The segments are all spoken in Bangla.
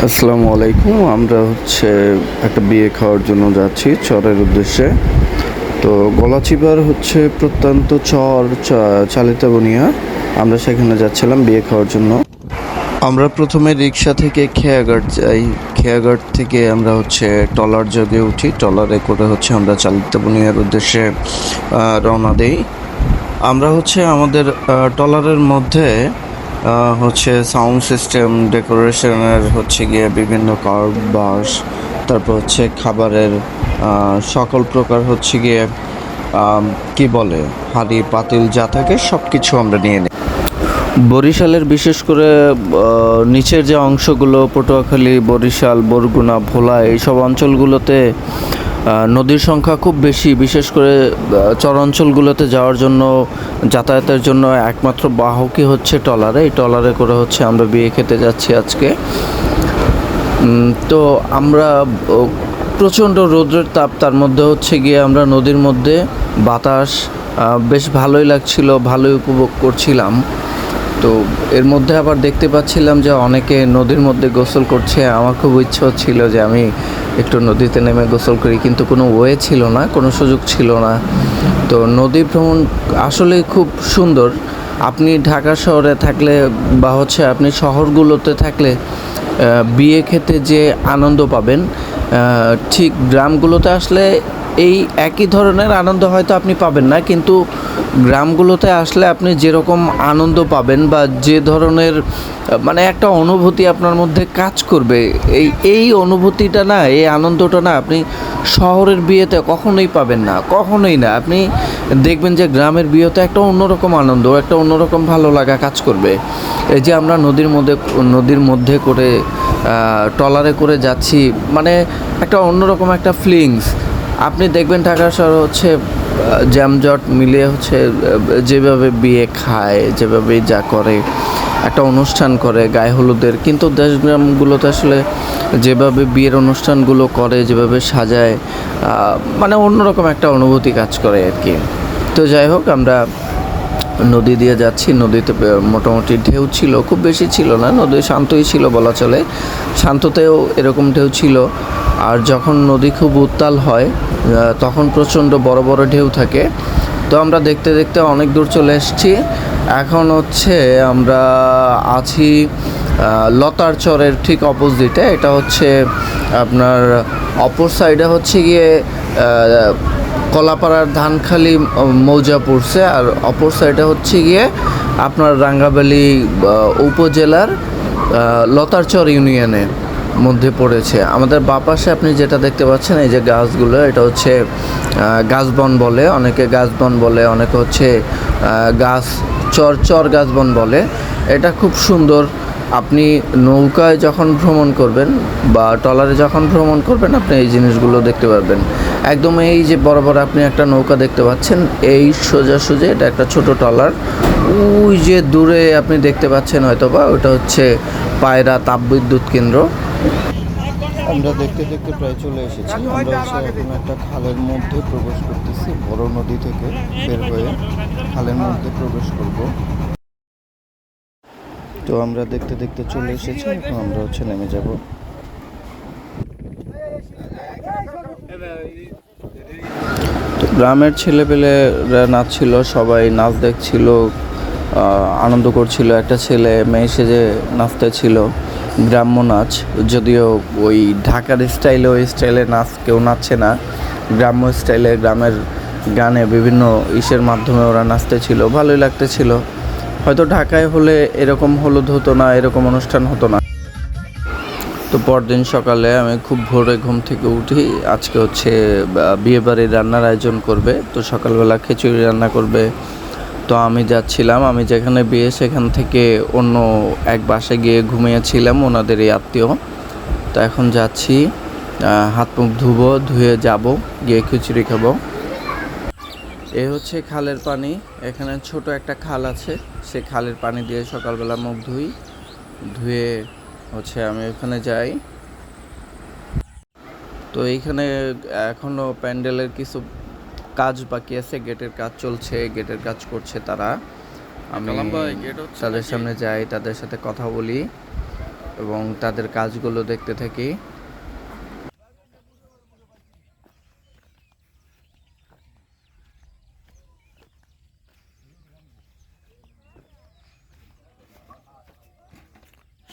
আসসালামু আলাইকুম। আমরা একটা বিয়ে খাওয়ার জন্য যাচ্ছি চরের উদ্দেশ্যে। তো গলাচিপার প্রত্যন্ত চালিতা বনিয়া। আমরা সেখানে যাচ্ছিলাম বিয়ে খাওয়ার জন্য। আমরা প্রথমে রিক্সা থেকে খেয়াঘাট যাই। খেয়াঘাট থেকে আমরা ট্রলার যোগে উঠি। ট্রলারে করে আমরা চালিতা বনিয়ার উদ্দেশ্যে রওনা দেই। আমরা আমাদের ট্রলারের মধ্যে সাউন্ড সিস্টেম ডেকোরেশনের গিয়ে বিভিন্ন কার্ড বাস, তারপর খাবারের সকল প্রকার গিয়ে কি বলে হাঁড়ি পাতিল যা থাকে সব কিছু আমরা নিয়ে নিই। বরিশালের বিশেষ করে নিচের যে অংশগুলো পটুয়াখালী, বরিশাল, বরগুনা, ভোলা এইসব অঞ্চলগুলোতে নদীর সংখ্যা খুব বেশি। বিশেষ করে চর অঞ্চলগুলোতে যাওয়ার জন্য, যাতায়াতের জন্য একমাত্র বাহকই ট্রলারে। এই ট্রলারে করে আমরা বিয়ে খেতে যাচ্ছি আজকে। তো আমরা প্রচণ্ড রৌদ্রের তাপ, তার মধ্যে গিয়ে আমরা নদীর মধ্যে বাতাস বেশ ভালোই লাগছিল, ভালোই উপভোগ করছিলাম। তো এর মধ্যে আবার দেখতে পাচ্ছিলাম যে অনেকে নদীর মধ্যে গোসল করছে। আমার খুব ইচ্ছে হচ্ছিল যে আমি একটু নদীতে নেমে গোসল করি, কিন্তু কোনো ওয়ে ছিল না, কোনো সুযোগ ছিল না। তো নদী ভ্রমণ আসলেই খুব সুন্দর। আপনি ঢাকা শহরে থাকলে বা আপনি শহরগুলোতে থাকলে বিয়ে খেতে যে আনন্দ পাবেন, ঠিক গ্রামগুলোতে আসলে এই একই ধরনের আনন্দ হয়তো আপনি পাবেন না, কিন্তু গ্রামগুলোতে আসলে আপনি যেরকম আনন্দ পাবেন বা যে ধরনের একটা অনুভূতি আপনার মধ্যে কাজ করবে, এই অনুভূতিটা না, এই আনন্দটা না আপনি শহরের বিয়েতে কখনোই পাবেন না, কখনোই না। আপনি দেখবেন যে গ্রামের বিয়েতে একটা অন্যরকম আনন্দ, একটা অন্যরকম ভালো লাগা কাজ করবে। এই যে আমরা নদীর মধ্যে করে ট্রলারে করে যাচ্ছি, একটা অন্যরকম একটা ফিলিংস। আপনি দেখবেন ঢাকা শহর জ্যামজট মিলিয়ে যেভাবে বিয়ে খায়, যেভাবে যা করে, একটা অনুষ্ঠান করে গায়ে হলুদের, কিন্তু দেশগ্রামগুলোতে আসলে যেভাবে বিয়ের অনুষ্ঠানগুলো করে, যেভাবে সাজায়, অন্যরকম একটা অনুভূতি কাজ করে আর কি। তো যাই হোক, আমরা নদী দিয়ে যাচ্ছি। নদীতে মোটামুটি ঢেউ ছিল, খুব বেশি ছিল না, নদী শান্তই ছিল বলা চলে। শান্ততেও এরকম ঢেউ ছিল। আর যখন নদী খুব উত্তাল হয় তখন প্রচণ্ড বড় বড় ঢেউ থাকে। তো আমরা দেখতে দেখতে অনেক দূর চলে এসেছি। এখন আমরা আছি লতার চরের ঠিক অপোজিটে। এটা আপনার অপর সাইডে গিয়ে কলাপাড়ার ধানখালি মৌজা পড়ছে, আর অপর সাইডে গিয়ে আপনার রাঙ্গাবালী উপজেলার লতারচর ইউনিয়নের মধ্যে পড়েছে। আমাদের বাপাশে আপনি যেটা দেখতে পাচ্ছেন, এই যে গাছগুলো, এটা গাছবন বলে, অনেকে গাছবন বলে, অনেকে গাছ চর গাছবন বলে। এটা খুব সুন্দর। আপনি নৌকায় যখন ভ্রমণ করবেন বা ট্রলারে যখন ভ্রমণ করবেন, আপনি এই জিনিসগুলো দেখতে পারবেন। একদম এই যে বড় বড় আপনি একটা নৌকা দেখতে পাচ্ছেন, এই সোজা এটা একটা ছোট ট্রলার। ওই যে দূরে আপনি দেখতে পাচ্ছেন হয়তো বা, ওটা পায়রা তাপবিদ্যুৎ কেন্দ্র। আমরা দেখতে দেখতে প্রায় চলে এসেছি। আমরা এখন একটা খালের মধ্যে প্রবেশ করতেছি, বড় নদী থেকে বের হয়ে খালের মধ্যে প্রবেশ করব। তো আমরা দেখতে দেখতে চলে এসেছি, এখন আমরা নেমে যাব। তো গ্রামের ছেলেপেলেরা নাচছিল, সবাই নাচ দেখছিল, আনন্দ করছিল। একটা ছেলে মেয়ে সেজে নাচতেছিল, গ্রাম্য নাচ। যদিও ওই ঢাকার স্টাইলে, ওই স্টাইলে নাচ কেউ নাচছে না, গ্রাম্য স্টাইলে গ্রামের গানে বিভিন্ন ইসের মাধ্যমে ওরা নাচতেছিল, ভালোই লাগতেছিল। হয়তো ঢাকায় হলে এরকম হলুদ হতো না, এরকম অনুষ্ঠান হতো না। তো পরদিন সকালে আমি খুব ভোরে ঘুম থেকে উঠি। আজকে বিয়েবাড়ির রান্নার আয়োজন করবে, তো সকালবেলা খিচুড়ি রান্না করবে। তো আমি যাচ্ছিলাম, আমি যেখানে বিয়ে সেখান থেকে অন্য এক বাসায় গিয়ে ঘুমিয়েছিলাম, ওনাদের এই আত্মীয়। তো এখন যাচ্ছি, হাত মুখ ধুয়ে যাব, গিয়ে খিচুড়ি খাবো। এ খালের পানি। এখানে ছোট একটা খাল আছে, সে খালের পানি দিয়ে সকালবেলা মুখ ধুয়ে আমি ওখানে যাই। তো এইখানে এখনো প্যান্ডেলের কিছু কাজ বাকি আছে, গেটের কাজ চলছে, গেটের কাজ করছে তারা। আমি তাদের সামনে যাই, তাদের সাথে কথা বলি। এবং তাদের কাজগুলো দেখতে থাকি।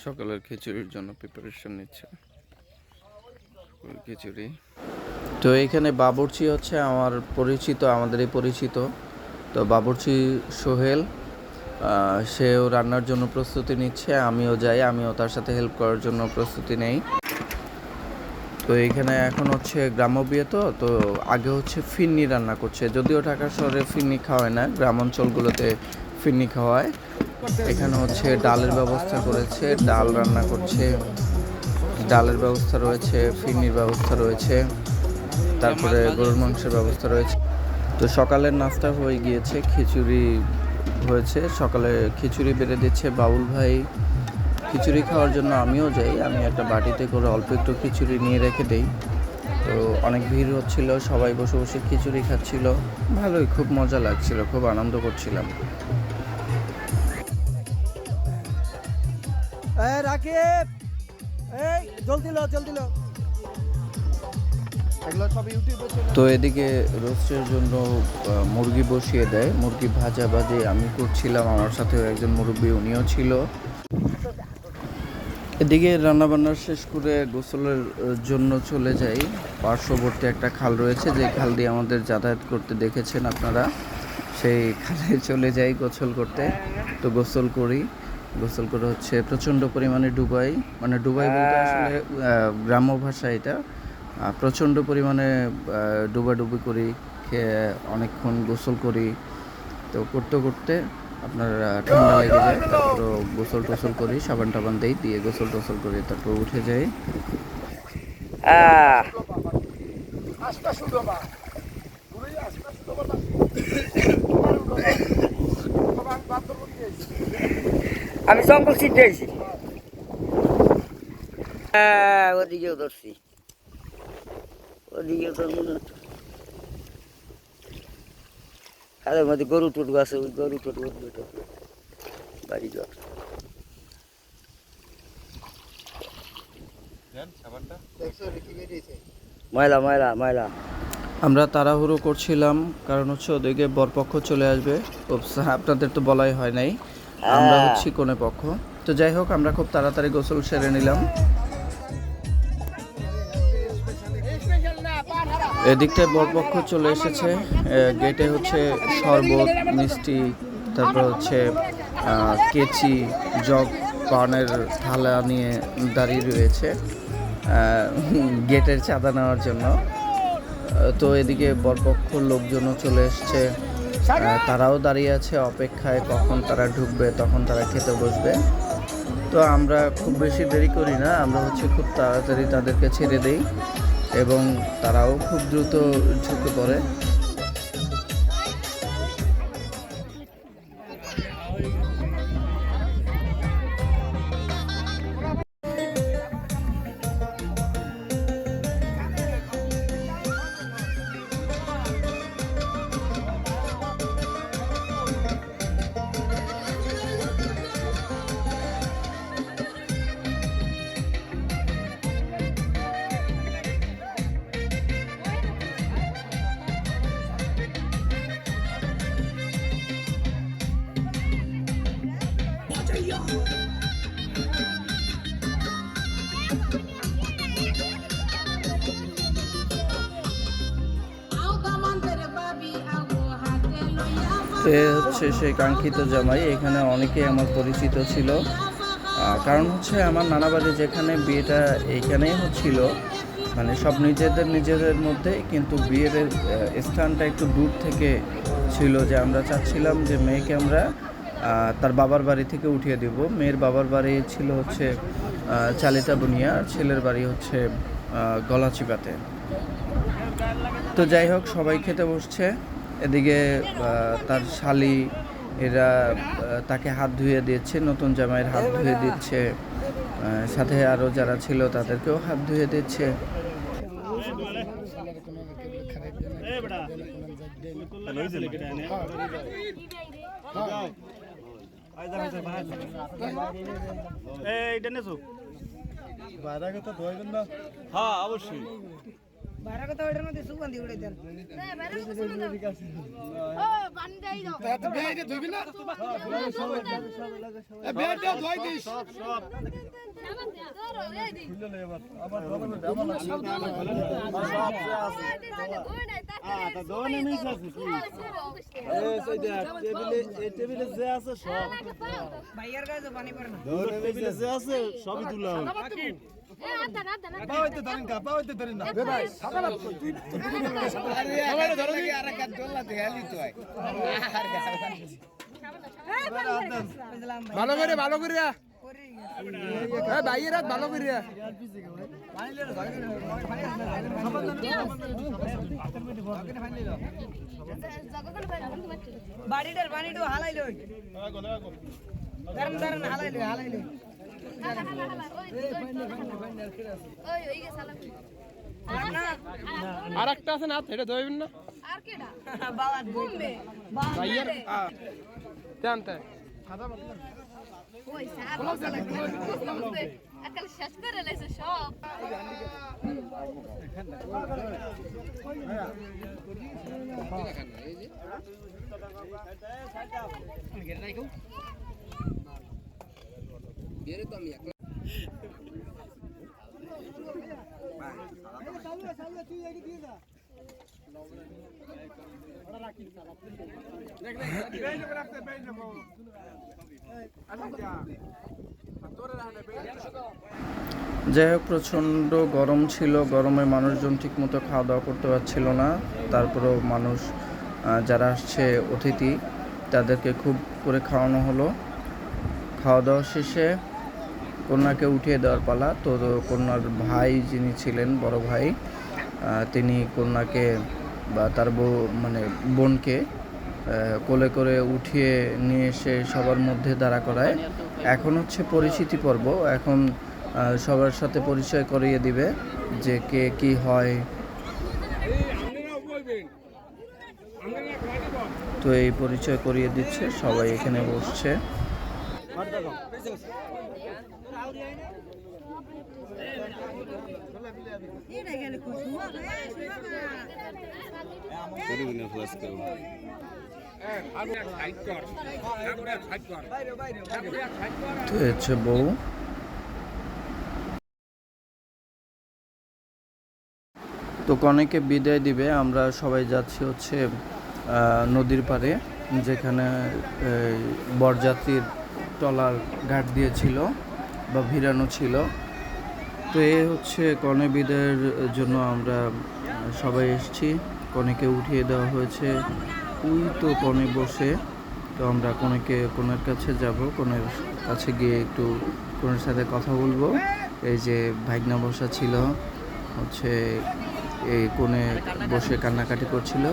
সকালের খিচুড়ির জন্য প্রিপারেশন নিচ্ছে, খিচুড়ি। তো এখানে বাবুর্চি হচ্ছে আমার পরিচিত, আমাদেরই পরিচিত। তো বাবুর্চি সোহেল, সেও রান্নার জন্য প্রস্তুতি নিচ্ছে, আমিও যাই, আমিও তার সাথে হেল্প করার জন্য প্রস্তুতি নেই। তো এইখানে এখন হচ্ছে গ্রাম্য বিয়ে, তো আগে হচ্ছে ফিন্নি রান্না করছে, যদিও ঢাকা শহরে ফিন্নি খাওয়ায় না, গ্রাম অঞ্চলগুলোতে ফিন্নি খাওয়ায়। এখানে হচ্ছে ডালের ব্যবস্থা করেছে, ডাল রান্না করছে, ডালের ব্যবস্থা রয়েছে, ফিন্নির ব্যবস্থা রয়েছে, তারপরে গরুর মাংসের ব্যবস্থা রয়েছে। তো সকালের নাস্তা হয়ে গিয়েছে, খিচুড়ি হয়েছে, সকালে খিচুড়ি বেড়ে দিচ্ছে বাউল ভাই। খিচুড়ি খাওয়ার জন্য আমিও যাই, আমি একটা বাটিতে করে অল্প একটু খিচুড়ি নিয়ে রেখে দিই। তো অনেক ভিড় হচ্ছিল, সবাই বসে বসে খিচুড়ি খাচ্ছিল, ভালোই, খুব মজা লাগছিল, খুব আনন্দ করছিলাম। রাকিব, এই জলদি লো জলদি লো। তো এদিকে রোস্টের জন্য মুরগি বসিয়ে দেয়, মুরগি ভাজা ভাজি আমি করছিলাম, আমার সাথে একজন মুরব্বী উনিও ছিল। এদিকে রান্নাবান্না শেষ করে গোসলের জন্য চলে যাই। পার্শ্ববর্তী একটা খাল রয়েছে, যে খাল দিয়ে আমাদের যাতায়াত করতে দেখেছেন আপনারা, সেই খালে চলে যাই গোসল করতে। তো গোসল করি, গোসল করে হচ্ছে প্রচণ্ড পরিমাণে ডুবাই, মানে ডুবাই বলতে আসলে গ্রাম্য ভাষা এটা, প্রচণ্ড পরিমাণে ডুবাডুবি করি, খেয়ে অনেকক্ষণ গোসল করি। তো করতে করতে আপনার ঠান্ডা লেগে যায়, তারপর গোসল টোসল করি, সাবান টাবান দিয়ে গোসল টোসল করি, তারপর উঠে যাই। আমি জঙ্গল ছিটে আইছি, ওদিকেও ধরছি, ওদিকেও খালের মধ্যে গরু টুটু আছে, ওই গরু টুটু বাড়ি যাওয়া। ময়লা ময়লা ময়লা। আমরা তাড়াহুড়ো করছিলাম, কারণ হচ্ছে ওদিকে বরপক্ষ চলে আসবে। আপনাদের তো বলাই হয় নাই, আমরা হচ্ছি কোনে পক্ষ। তো যাই হোক, আমরা খুব তাড়াতাড়ি গোসল সেরে নিলাম। এদিকটায় বরপক্ষ চলে এসেছে, গেটে হচ্ছে শরবত, মিষ্টি, তারপর হচ্ছে কেচি, জগ, পানের থালা নিয়ে দাঁড়িয়ে রয়েছে গেটের চাঁদা নেওয়ার জন্য। তো এদিকে বরপক্ষর লোকজনও চলে এসছে, তারাও দাঁড়িয়ে আছে অপেক্ষায়, কখন তারা ঢুকবে, তখন তারা খেতে বসবে। তো আমরা খুব বেশি দেরি করি না, আমরা হচ্ছে খুব তাড়াতাড়ি তাদেরকে ছেড়ে দেই এবং তারাও খুব দ্রুত ঢুকে পড়ে। এ হচ্ছে সেই কাঙ্ক্ষিত জামাই, এখানে অনেকেই আমার পরিচিত ছিল, কারণ হচ্ছে আমার নানা বাড়ি যেখানে, বিয়েটা এইখানেই হচ্ছিল, মানে সব নিজেদের মধ্যে, কিন্তু বিয়ের স্থানটা একটু দূর থেকে ছিল, যে আমরা চাচ্ছিলাম যে মেয়েকে আমরা তার বাবার বাড়ি থেকে উঠিয়ে দেব। মেয়ের বাবার বাড়ি ছিল হচ্ছে চালিতা বুনিয়া, আর ছেলের বাড়ি হচ্ছে গলাচিপাতে। তো যাই হোক, সবাই খেতে বসছে, এদিকে তার শালি এরা তাকে হাত ধুয়ে দিচ্ছে, নতুন জামাইয়ের হাত ধুয়ে দিচ্ছে, সাথে আরও যারা ছিল তাদেরকেও হাত ধুয়ে দিচ্ছে। হ্যাঁ অবশ্যই বাইরে কথা ওইটার মধ্যে সুগন্ধি উড়ে দেন টেবিলে যে আছে সব ভাইয়ার কাছে পানি পড়ে না টেবিলে যে আছে সবই তুলা হবে ভালো করে ভালো করে ভাইয়ের হাত ভালো করে বাড়িটার পানিটা হালাইলো দাঁড়ান দাঁড়ান হালাইলো হালাইলো আর একটা আছে না এটা ধরবেন না বাবা ভাইয়ের জানতে শেষ করে লাইছে সব যাই হোক প্রচণ্ড গরম ছিল, গরমে মানুষজন ঠিকমতো খাওয়া দাওয়া করতে পারছিল না। তারপরেও মানুষ যারা আসছে অতিথি তাদেরকে খুব করে খাওয়ানো হলো। খাওয়া দাওয়া শেষে কন্যাকে উঠিয়ে দেওয়ার পালা। তো কন্যার ভাই যিনি ছিলেন, বড় ভাই, তিনি কন্যাকে বা তার বোনকে কোলে করে উঠিয়ে নিয়ে এসে সবার মধ্যে দাঁড়া করায়। এখন হচ্ছে পরিচিতি পর্ব। এখন সবার সাথে পরিচয় করিয়ে দিবে যে কে কি হয়। তো এই পরিচয় করিয়ে দিচ্ছে, সবাই এখানে বসছে। তো হচ্ছে বউ। তো কনেকে বিদায় দিবে। আমরা সবাই যাচ্ছি হচ্ছে নদীর পাড়ে, যেখানে বরযাত্রীর ট্রলার ঘাট দিয়েছিল বা ভিড়ানো ছিল। তো এ হচ্ছে কনে বিদায়ের জন্য আমরা সবাই এসেছি। কনেকে উঠিয়ে দেওয়া হয়েছে, ওই তো কনে বসে। তো আমরা কনের কাছে যাব, কনের কাছে গিয়ে একটু কনের সাথে কথা বলবো। এই যে ভাগনা বসা ছিল, হচ্ছে এই কোণে বসে কান্নাকাটি করছিল।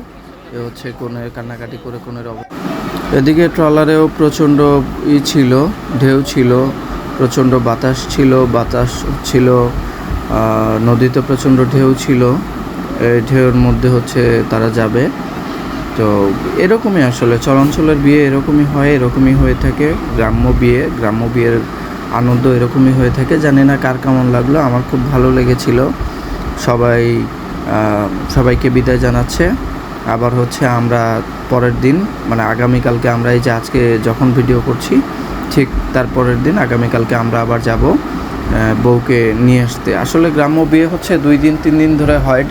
এ হচ্ছে কোণের কান্নাকাটি করে কোণের এদিকে ট্রলারেও প্রচণ্ড ছিল, ঢেউ ছিল, প্রচণ্ড বাতাস ছিল, বাতাস ছিল। নদীতে প্রচণ্ড ঢেউ ছিল। এই ঢেউর মধ্যে হচ্ছে তারা যাবে। তো এরকমই আসলে চলাঞ্চলের বিয়ে এরকমই হয়, এরকমই হয়ে থাকে। গ্রাম্য বিয়ের আনন্দ এরকমই হয়ে থাকে। জানি না কার কেমন লাগলো, আমার খুব ভালো লেগেছিল। সবাইকে বিদায় জানাচ্ছে। আবার হচ্ছে আমরা পরের দিন আগামীকালকে আমরা এই যে আজকে যখন ভিডিও করছি ঠিক তার পরের দিন আগামীকালকে আমরা আবার যাব বউকে নিয়ে আসতে। আসলে গ্রাম্য বিয়ে হচ্ছে 2 দিন 3 দিন ধরে হয়।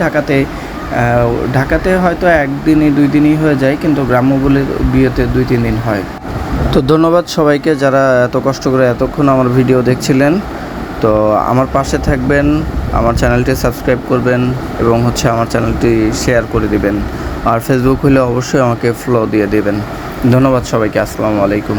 ঢাকাতে হয়তো 1 দিনই 2 দিনই হয়ে যায়, কিন্তু গ্রাম্য বিয়েতে 2-3 দিন হয়। তো ধন্যবাদ সবাইকে যারা এত কষ্ট করে এতক্ষণ আমার ভিডিও দেখছিলেন। তো আমার পাশে থাকবেন, আমার চ্যানেলটি সাবস্ক্রাইব করবেন এবং হচ্ছে আমার চ্যানেলটি শেয়ার করে দিবেন। আর ফেসবুক হলে অবশ্যই আমাকে ফলো দিয়ে দেবেন। ধন্যবাদ সবাইকে। আসসালামু আলাইকুম।